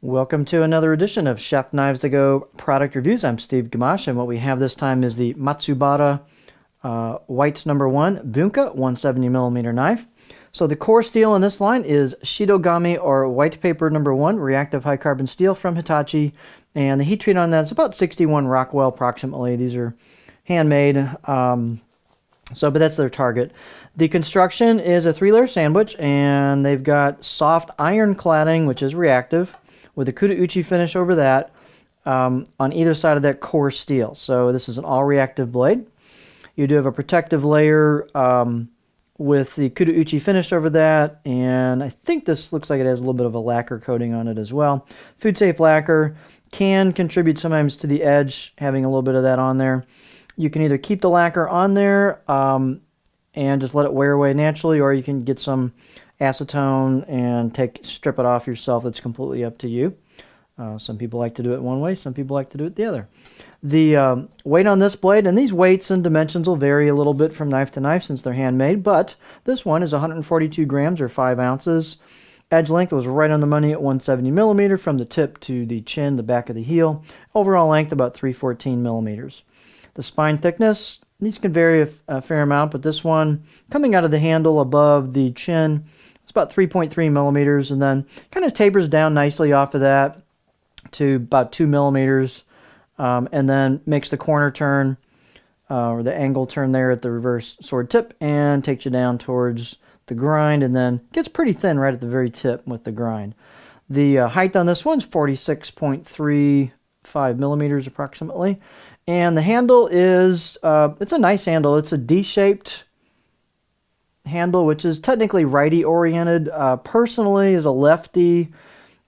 Welcome to another edition of Chef Knives to Go product reviews. I'm Steve Gamache, and what we have this time is the Matsubara White No. 1 Bunka 170mm knife. So the core steel in this line is Shidogami or white paper No. 1 reactive high carbon steel from Hitachi, and the heat treat on that is about 61 Rockwell approximately. These are handmade, but that's their target. The construction is a 3-layer sandwich, and they've got soft iron cladding, which is reactive, with a Kuda-uchi finish over that on either side of that core steel. So this is an all-reactive blade. You do have a protective layer with the Kuda-uchi finish over that, and I think this looks like it has a little bit of a lacquer coating on it as well. Food-safe lacquer can contribute sometimes to the edge, having a little bit of that on there. You can either keep the lacquer on there and just let it wear away naturally, or you can get some acetone and strip it off yourself. That's completely up to you. Some people like to do it one way, some people like to do it the other. The weight on this blade, and these weights and dimensions will vary a little bit from knife to knife since they're handmade, but this one is 142 grams or 5 ounces. Edge length was right on the money at 170mm from the tip to the chin, the back of the heel. Overall length about 314mm. The spine thickness, these can vary a fair amount, but this one coming out of the handle above the chin, it's about 3.3mm, and then kind of tapers down nicely off of that to about 2mm, and then makes the corner turn, or the angle turn there at the reverse sword tip, and takes you down towards the grind, and then gets pretty thin right at the very tip with the grind. The height on this one's 46.35mm approximately, and the handle is, it's a nice handle. It's a D-shaped handle, which is technically righty oriented. Personally, as a lefty,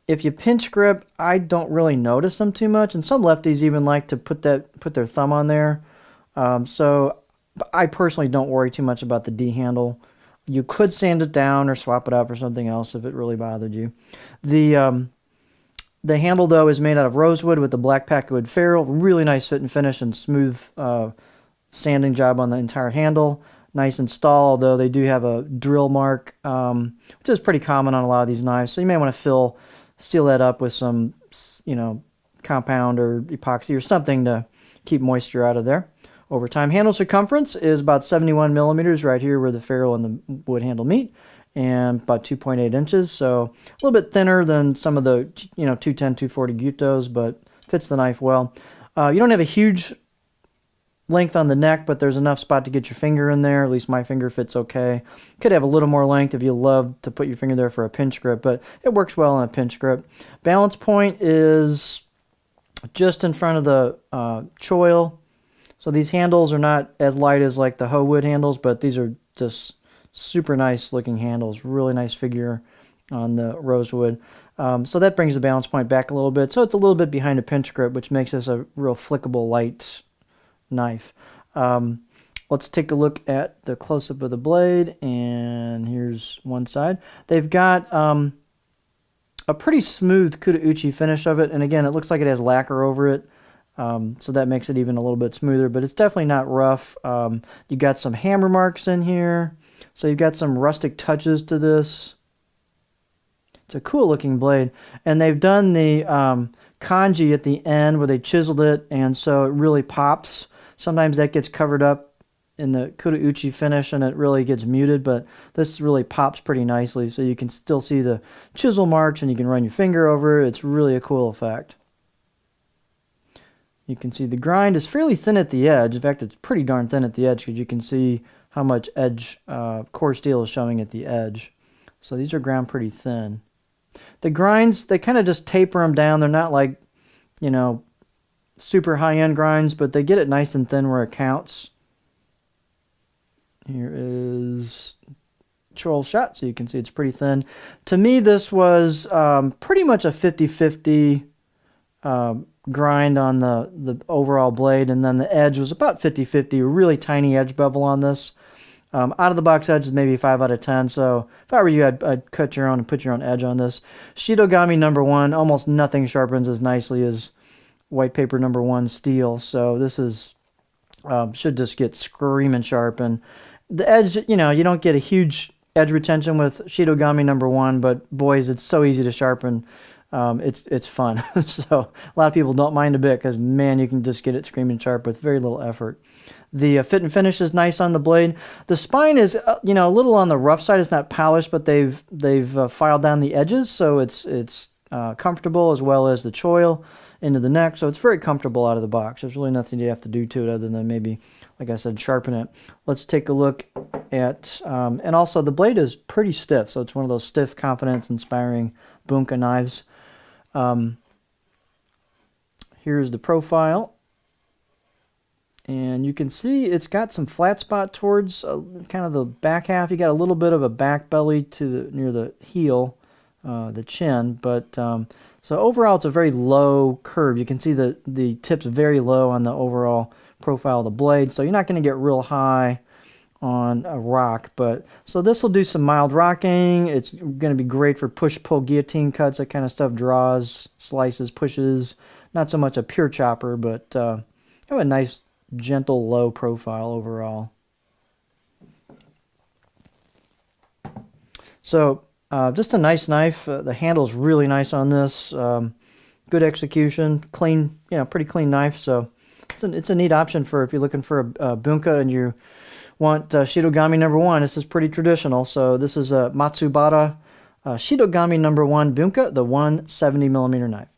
if you pinch grip, I don't really notice them too much, and some lefties even like to put their thumb on there. So I personally don't worry too much about the D handle. You could sand it down or swap it out for something else if it really bothered you. The handle, though, is made out of rosewood with the black packwood ferrule. Really nice fit and finish and smooth sanding job on the entire handle. Nice install, although they do have a drill mark, which is pretty common on a lot of these knives. So you may want to seal that up with some, compound or epoxy or something to keep moisture out of there over time. Handle circumference is about 71mm right here where the ferrule and the wood handle meet, and about 2.8 inches. So a little bit thinner than some of the, 210, 240 Gyutos, but fits the knife well. You don't have a huge length on the neck, but there's enough spot to get your finger in there. At least my finger fits okay. Could have a little more length if you love to put your finger there for a pinch grip, but it works well on a pinch grip. Balance point is just in front of the choil. So these handles are not as light as like the hoe wood handles, but these are just super nice looking handles. Really nice figure on the rosewood. So that brings the balance point back a little bit. So it's a little bit behind a pinch grip, which makes this a real flickable light knife. Let's take a look at the close-up of the blade, and here's one side. They've got a pretty smooth Kuda-uchi finish of it, and again, it looks like it has lacquer over it, so that makes it even a little bit smoother, but it's definitely not rough. You got some hammer marks in here, so you've got some rustic touches to this. It's a cool looking blade, and they've done the kanji at the end where they chiseled it, and so it really pops. Sometimes that gets covered up in the Kuda-uchi finish and it really gets muted, but this really pops pretty nicely, so you can still see the chisel marks and you can run your finger over it. It's really a cool effect. You can see the grind is fairly thin at the edge. In fact, it's pretty darn thin at the edge because you can see how much edge core steel is showing at the edge. So these are ground pretty thin. The grinds, they kind of just taper them down. They're not like, super high-end grinds, but they get it nice and thin where it counts. Here is troll shot, so you can see it's pretty thin. To me, this was pretty much a 50-50 grind on the overall blade, and then the edge was about 50-50, a really tiny edge bevel on this. Out of the box edge is maybe 5 out of 10, so if I were you, I'd cut your own and put your own edge on this. Shidogami No. 1, almost nothing sharpens as nicely as white paper No. 1 steel, so this is should just get screaming sharp. And the edge, you don't get a huge edge retention with Shidogami No. 1, but boys, it's so easy to sharpen. it's fun. So a lot of people don't mind a bit because, man, you can just get it screaming sharp with very little effort. The fit and finish is nice on the blade. The spine is, a little on the rough side. It's not polished, but they've filed down the edges, so it's comfortable, as well as the choil into the neck. So it's very comfortable out of the box. There's really nothing you have to do to it other than maybe, like I said, sharpen it. Let's take a look at, and also the blade is pretty stiff. So it's one of those stiff, confidence-inspiring Bunka knives. Here's the profile. And you can see it's got some flat spot towards kind of the back half. You got a little bit of a back belly near the heel, the chin. But so overall, it's a very low curve. You can see the tip's very low on the overall profile of the blade. So you're not going to get real high on a rock. But so this will do some mild rocking. It's going to be great for push-pull guillotine cuts, that kind of stuff. Draws, slices, pushes. Not so much a pure chopper, but have a nice, gentle, low profile overall. So just a nice knife. The handle's really nice on this. Good execution, clean, pretty clean knife. So it's a neat option for if you're looking for a Bunka and you want Shidogami #1. This is pretty traditional. So this is a Matsubara Shidogami #1 Bunka, the 170mm knife.